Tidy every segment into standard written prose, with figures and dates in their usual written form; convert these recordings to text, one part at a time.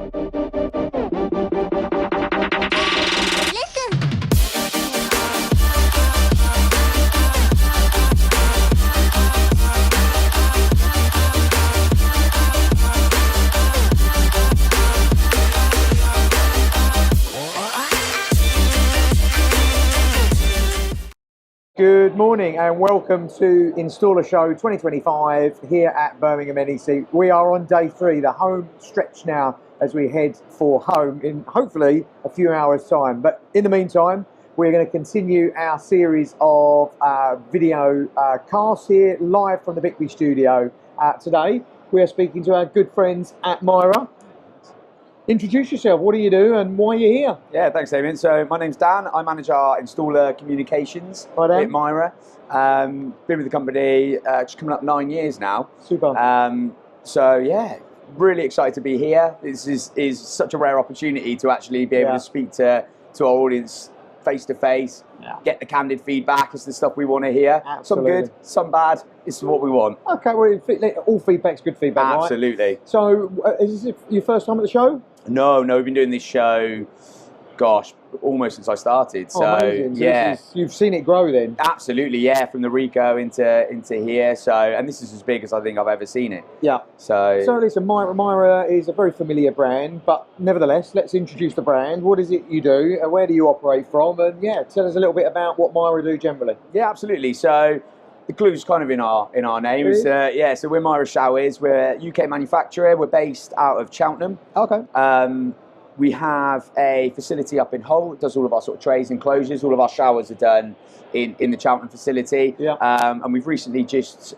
Good morning and welcome to InstallerSHOW 2025 here at Birmingham NEC. We are on day 3, the home stretch now as we head for home in hopefully a few hours time. But in the meantime, we're going to continue our series of video casts here live from the Bickley studio. Today we are speaking to our good friends at Mira. Introduce yourself, what do you do and why are you here? Yeah, thanks Damian. So my name's Dan, I manage our installer communications at Mira. Been with the company just coming up 9 years now. Super. So yeah, really excited to be here. This is such a rare opportunity to actually be able to speak to our audience face to face, get the candid feedback. It's the stuff we want to hear. Absolutely. Some good, some bad. It's what we want. Okay, well, all feedback's good feedback, Absolutely. Right? So, is this your first time at the show? No, we've been doing this show, gosh, almost since I started. So, amazing. So yeah, you've seen it grow then. Absolutely, yeah, from the Rico into here. So, and this is as big as I think I've ever seen it. Yeah. So listen, Mira is a very familiar brand, but nevertheless, let's introduce the brand. What is it you do, and where do you operate from? And yeah, tell us a little bit about what Mira do generally. Yeah, absolutely. So, the clue's kind of in our name. Yeah, so we're InstallerSHOW. We're a UK manufacturer. We're based out of Cheltenham. Okay. We have a facility up in Hull that does all of our sort of trays and closures. All of our showers are done in the Cheltenham facility. Yeah. And we've recently just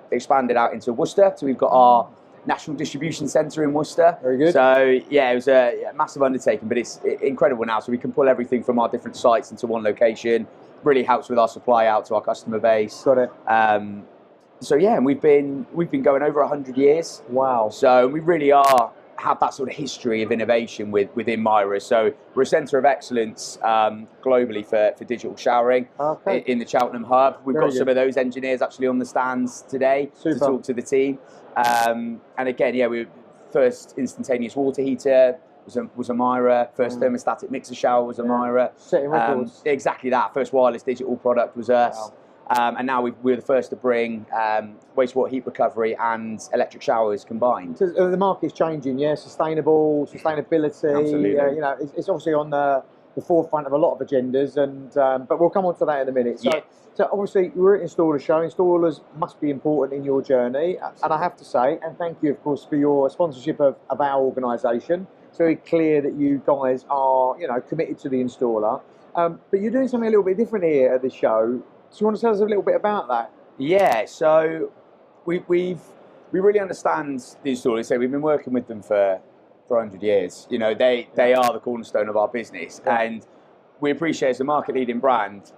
expanded out into Worcester. So we've got our national distribution centre in Worcester. Very good. So yeah, it was a massive undertaking, but it's incredible now. So we can pull everything from our different sites into one location. Really helps with our supply out to our customer base. Got it. So yeah, and we've been going over 100 years. Wow. So we really have that sort of history of innovation within Mira. So we're a centre of excellence globally for digital showering in the Cheltenham hub. We've got some of those engineers actually on the stands today to talk to the team. And again, yeah, we first instantaneous water heater was a Mira. First thermostatic mixer shower was a Mira. Setting records. Exactly that. First wireless digital product was us. Wow. And now we're the first to bring wastewater heat recovery and electric showers combined. So the market's changing, yeah. Sustainability. Absolutely. You know, it's obviously on the forefront of a lot of agendas, and but we'll come on to that in a minute. So, so obviously we're at InstallerSHOW. Installers must be important in your journey, and I have to say, and thank you, of course, for your sponsorship of our organisation. It's very clear that you guys are, you know, committed to the installer. But you're doing something a little bit different here at the show. So you want to tell us a little bit about that? Yeah, so we really understand the installers. So we've been working with them for 100 years. You know, they are the cornerstone of our business, and we appreciate as a market leading brand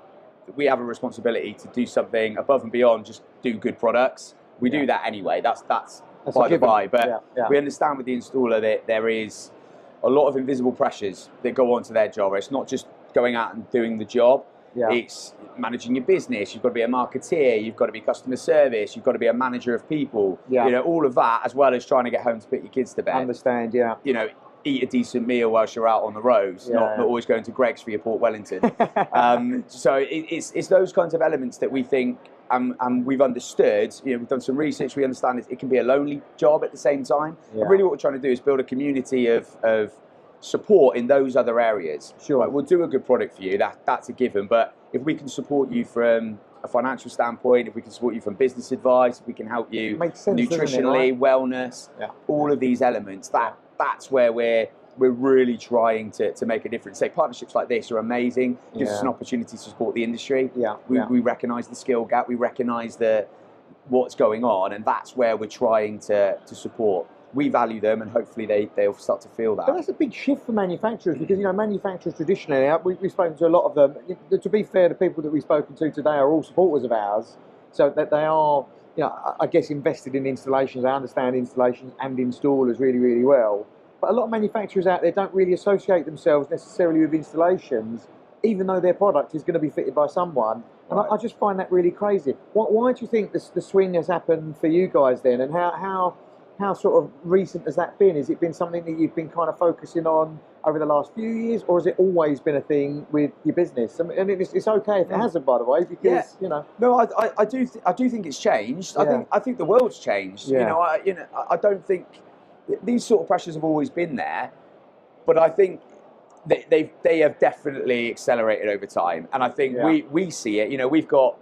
that we have a responsibility to do something above and beyond just do good products. We do that anyway. That's by the by. But we understand with the installer that there is a lot of invisible pressures that go onto their job. It's not just going out and doing the job. It's managing your business. You've got to be a marketeer. You've got to be customer service. You've got to be a manager of people. You know, all of that, as well as trying to get home to put your kids to bed. Understand, yeah. You know, eat a decent meal whilst you're out on the roads, not always going to Greg's for your Port Wellington. So it's those kinds of elements that we think and we've understood. You know, we've done some research. We understand it can be a lonely job at the same time. And really, what we're trying to do is build a community of support in those other areas. Sure. Like, we'll do a good product for you. That's a given. But if we can support you from a financial standpoint, if we can support you from business advice, if we can help you nutritionally, wellness, all of these elements, that's where we're really trying to make a difference. Say partnerships like this are amazing. Gives us an opportunity to support the industry. We recognise the skill gap. We recognise what's going on, and that's where we're trying to support. We value them, and hopefully they'll start to feel that. But that's a big shift for manufacturers, because, you know, manufacturers traditionally, we've spoken to a lot of them. To be fair, the people that we've spoken to today are all supporters of ours, so that they are, you know, I guess, invested in installations. They understand installations and installers really, really well. But a lot of manufacturers out there don't really associate themselves necessarily with installations, even though their product is going to be fitted by someone. And I just find that really crazy. Why do you think the swing has happened for you guys then, and how how sort of recent has that been? Has it been something that you've been kind of focusing on over the last few years, or has it always been a thing with your business? I mean, and it's okay if it hasn't, by the way, because you know. No, I do think it's changed. Yeah. I think the world's changed. Yeah. I don't think these sort of pressures have always been there, but I think they have definitely accelerated over time, and I think we see it. You know, we've got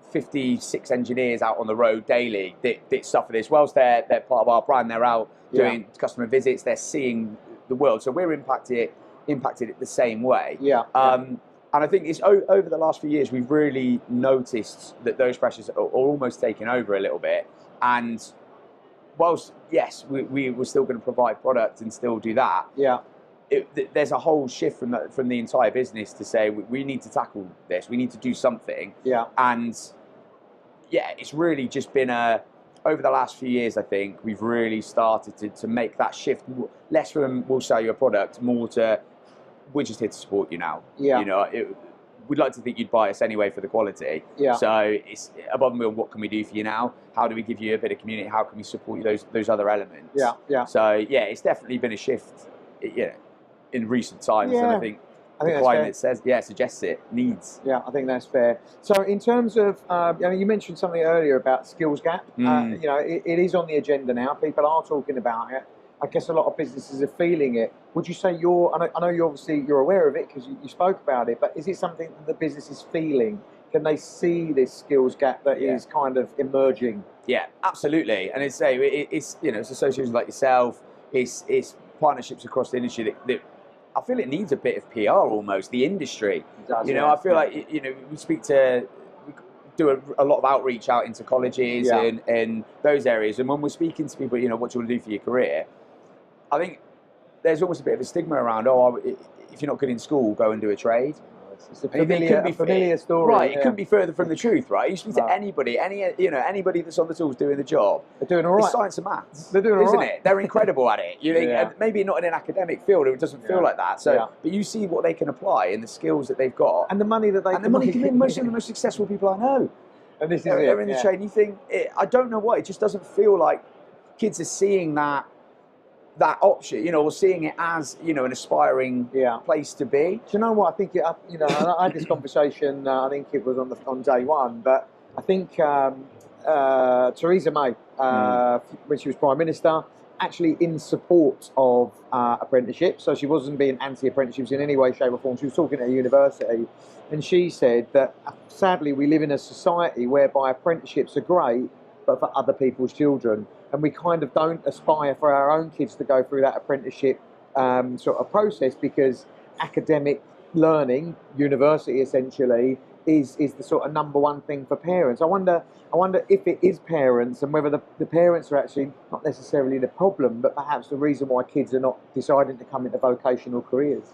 56 engineers out on the road daily that suffer this. Whilst they're part of our brand, they're out doing customer visits, they're seeing the world. So we're impacted it the same way. And I think it's over the last few years, we've really noticed that those pressures are almost taking over a little bit. And whilst, yes, we were still going to provide product and still do that, there's a whole shift from the entire business to say we need to tackle this, we need to do something. And it's really just been over the last few years, I think we've really started to make that shift, less from we'll sell you a product, more to we're just here to support you now. You know, we'd like to think you'd buy us anyway for the quality. So it's above and beyond, what can we do for you now? How do we give you a bit of community? How can we support you? Those other elements. So it's definitely been a shift, in recent times, and I think the climate suggests it needs. I think that's fair. So in terms of, you mentioned something earlier about skills gap. You know, it is on the agenda now. People are talking about it. I guess a lot of businesses are feeling it. Would you say I know you're aware of it because you spoke about it, but is it something that the business is feeling? Can they see this skills gap that is kind of emerging? Yeah, absolutely. And it's associations like yourself, it's partnerships across the industry that I feel it needs a bit of PR almost, the industry. It does, I feel like, we do a lot of outreach out into colleges and those areas. And when we're speaking to people, what do you want to do for your career? I think there's almost a bit of a stigma around, if you're not good in school, go and do a trade. It's a familiar story. Right, it couldn't be further from the truth, right? You speak to anybody, anybody that's on the tools doing the job. They're doing all right. It's science and maths. They're doing all isn't right. it? They're incredible at it. You think, and maybe not in an academic field, it doesn't feel like that. So, but you see what they can apply and the skills that they've got. And the money that they can make. Most of the most successful people I know. And this is they're in the trade. You think, I don't know why, it just doesn't feel like kids are seeing that option, or seeing it as, an aspiring place to be. Do you know what? I think, I had this conversation, I think it was on day one, but I think Theresa May, when she was Prime Minister, actually in support of apprenticeships. So she wasn't being anti-apprenticeships in any way, shape or form. She was talking at a university, and she said that sadly we live in a society whereby apprenticeships are great, but for other people's children. And we kind of don't aspire for our own kids to go through that apprenticeship sort of process, because academic learning, university essentially, is the sort of number one thing for parents. I wonder if it is parents, and whether the parents are actually not necessarily the problem, but perhaps the reason why kids are not deciding to come into vocational careers.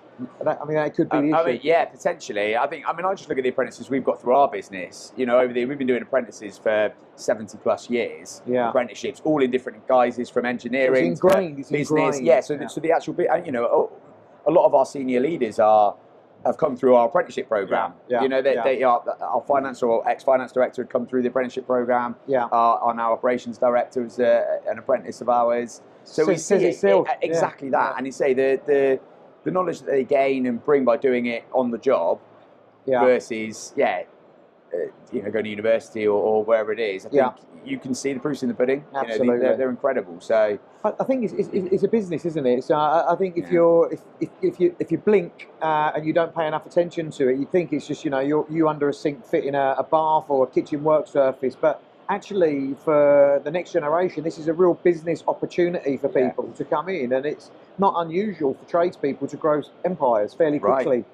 That could be the issue. Potentially. I just look at the apprentices we've got through our business. We've been doing apprentices for 70 plus years. Apprenticeships, all in different guises, from engineering to business. Ingrained. So the actual bit, a lot of our senior leaders have come through our apprenticeship program. They are, our finance or ex-finance director had come through the apprenticeship program. Our now operations director was an apprentice of ours. So we see exactly that. And you say the knowledge that they gain and bring by doing it on the job versus going to university or wherever it is. I think you can see the proofs in the pudding. Absolutely. They're incredible. So I think it's a business, isn't it? So I think if you blink and you don't pay enough attention to it, you think it's just you under a sink fitting a bath or a kitchen work surface. But actually, for the next generation, this is a real business opportunity for people to come in, and it's not unusual for tradespeople to grow empires fairly quickly.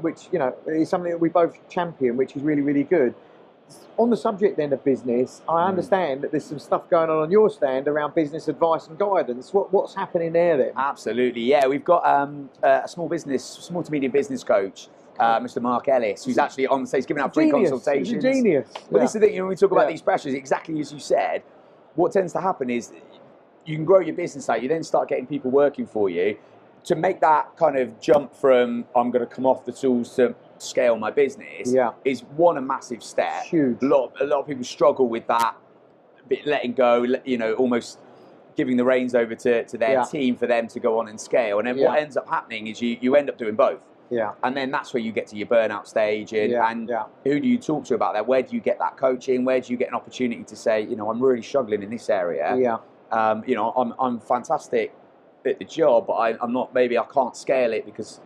Which is something that we both champion, which is really, really good. On the subject then of business, I understand that there's some stuff going on your stand around business advice and guidance. What's happening there then? Absolutely, we've got a small to medium business coach, Mr. Mark Ellis, who's actually on the stage giving out free consultations. He's a genius. But this is the thing, when we talk about these pressures, exactly as you said, what tends to happen is you can grow your business out, you then start getting people working for you. To make that kind of jump from I'm going to come off the tools to scale my business is a massive step. Huge. A lot of people struggle with that, letting go, almost giving the reins over to their Yeah. team for them to go on and scale. And then Yeah. what ends up happening is you end up doing both. Yeah. And then that's where you get to your burnout stage, and who do you talk to about that? Where do you get that coaching? Where do you get an opportunity to say, you know, I'm really struggling in this area. Yeah. You know, I'm fantastic at the job, but I'm not. Maybe I can't scale it because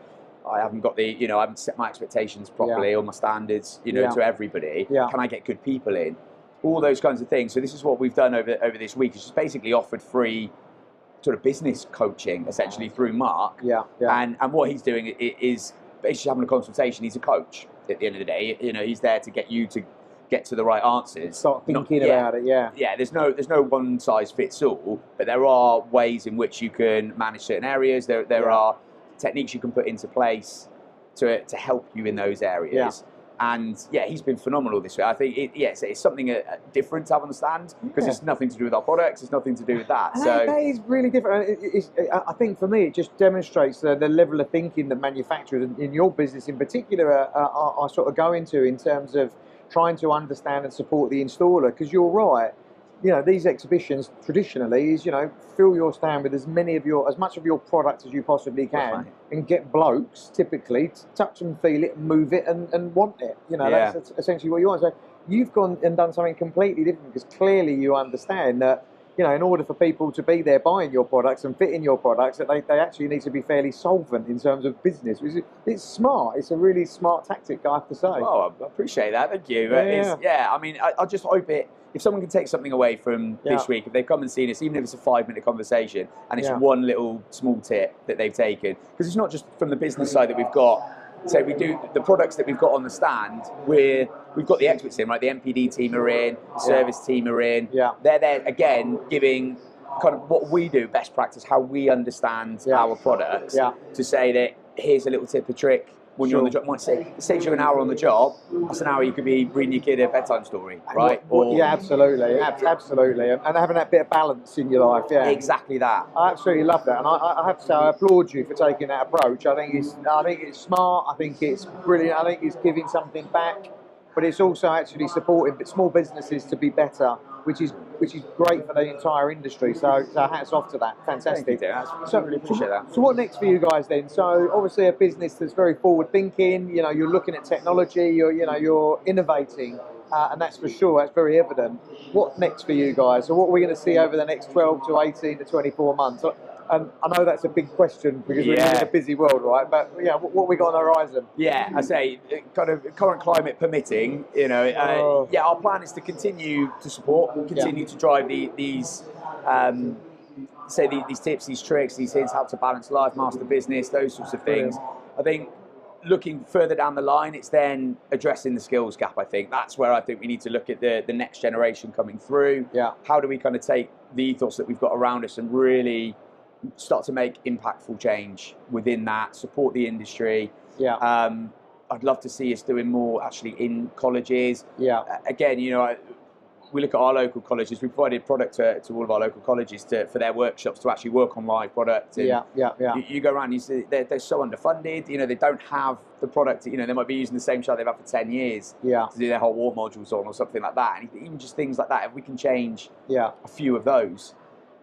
I haven't got the, you know, I haven't set my expectations properly or my standards, you know, to everybody. Can I get good people in? All those kinds of things. So this is what we've done over this week. It's just basically offered free sort of business coaching essentially through Mark. And what he's doing is basically having a consultation. He's a coach at the end of the day. You know, he's there to get you to get to the right answers. Start thinking about it. Yeah. There's no one size fits all, but there are ways in which you can manage certain areas. There are techniques you can put into place to help you in those areas. And he's been phenomenal this way. I think it's something different to understand because it's nothing to do with our products. It's nothing to do with that. And so that is really different. I think for me, it just demonstrates the level of thinking that manufacturers in your business in particular are sort of going to in terms of trying to understand and support the installer. Because you're right. You know, these exhibitions traditionally is, you know, fill your stand with as much of your product as you possibly can, and get blokes typically to touch and feel it and move it and want it. You know, that's essentially what you want. So you've gone and done something completely different because clearly you understand that, you know, in order for people to be there buying your products and fitting your products, that they actually need to be fairly solvent in terms of business. It's smart. It's a really smart tactic, I have to say. Oh, I appreciate that. Thank you. I mean, I just hope if someone can take something away from this week, if they've come and seen us, even if it's a 5-minute conversation, and it's one little small tip that they've taken, because it's not just from the business side that we've got. So we do the products that we've got on the stand. We've got the experts in, right? The MPD team are in, the service team are in. They're there again, giving kind of what we do, best practice, how we understand our products. To say that here's a little tip, a trick. When you're on the job, might say it saves you an hour on the job. That's an hour you could be reading your kid a bedtime story, right? Absolutely, absolutely, and having that bit of balance in your life. Yeah, exactly that. I absolutely love that, and I have to say I applaud you for taking that approach. I think it's smart. I think it's brilliant. I think it's giving something back, but it's also actually supporting small businesses to be better, which is great for the entire industry. So hats off to that. Fantastic. Thank you, I really appreciate that. So what next for you guys then? So obviously a business that's very forward thinking. You know, you're looking at technology. You're innovating, and that's for sure. That's very evident. What next for you guys? So what are we going to see over the next 12 to 18 to 24 months? And I know that's a big question because we're in a busy world, right? But what we got on the horizon? I say, kind of current climate permitting, you know, our plan is to continue to support, continue to drive these tips, these tricks, these hints, how to balance life, master business, those sorts of things. I think looking further down the line, it's then addressing the skills gap. I think that's where I think we need to look at the next generation coming through. How do we kind of take the ethos that we've got around us and really start to make impactful change within that, support the industry. I'd love to see us doing more actually in colleges. Again, you know, we look at our local colleges. We provided product to all of our local colleges for their workshops to actually work on live product. And you go around and you see they're so underfunded. You know, they don't have the product. You know, they might be using the same shell they've had for 10 years to do their whole wall modules on or something like that. And even just things like that, if we can change a few of those.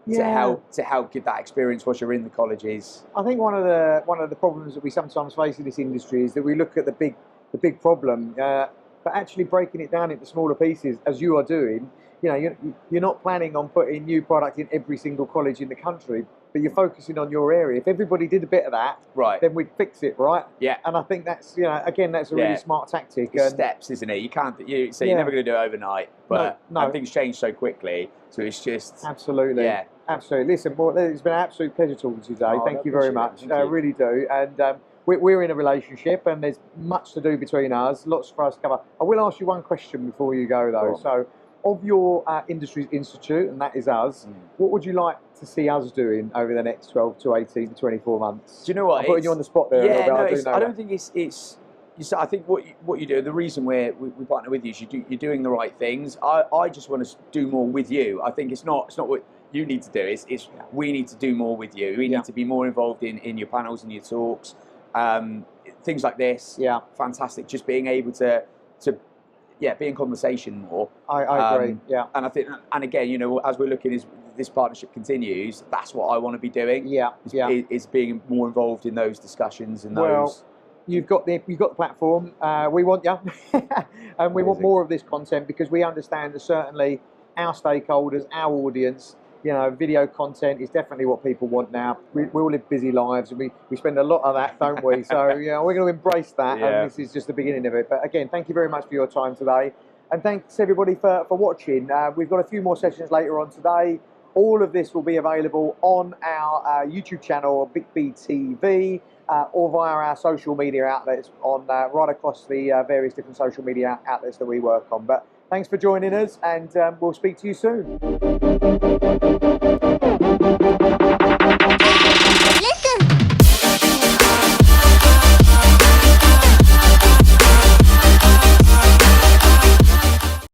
To help give that experience whilst you're in the colleges. I think one of the problems that we sometimes face in this industry is that we look at the big problem, but actually breaking it down into smaller pieces, as you are doing. You know, you're not planning on putting new product in every single college in the country, but you're focusing on your area. If everybody did a bit of that, then we'd fix it, right? And I think that's that's a really smart tactic. It's steps, isn't it? You can't. You're never going to do it overnight, but and things change so quickly. So it's just absolutely. Absolutely. Listen, well, it's been an absolute pleasure talking to you today. Thank you very much. I really do. And we're in a relationship, and there's much to do between us. Lots for us to cover. I will ask you one question before you go, though. So, of your Industries Institute, and that is us, what would you like to see us doing over the next 12 to 18 to 24 months? Do you know what? I'm putting you on the spot there. I don't think it's. I think what you do, the reason we partner with you is you're doing the right things. I just want to do more with you. I think it's not what you need to do. It's we need to do more with you. We need to be more involved in your panels and your talks, things like this. Fantastic. Just being able to be in conversation more. I agree. And I think, and again, you know, as we're looking, is this partnership continues, that's what I want to be doing. Yeah, Is being more involved in those discussions and well, those. You've got the platform. We want you, and we want more of this content because we understand that certainly our stakeholders, our audience, you know, video content is definitely what people want now. We all live busy lives, and we spend a lot of that, don't we? So yeah, we're going to embrace that, and this is just the beginning of it. But again, thank you very much for your time today, and thanks everybody for watching. We've got a few more sessions later on today. All of this will be available on our YouTube channel, Big B TV. Or via our social media outlets on right across the various different social media outlets that we work on. But thanks for joining us, and we'll speak to you soon.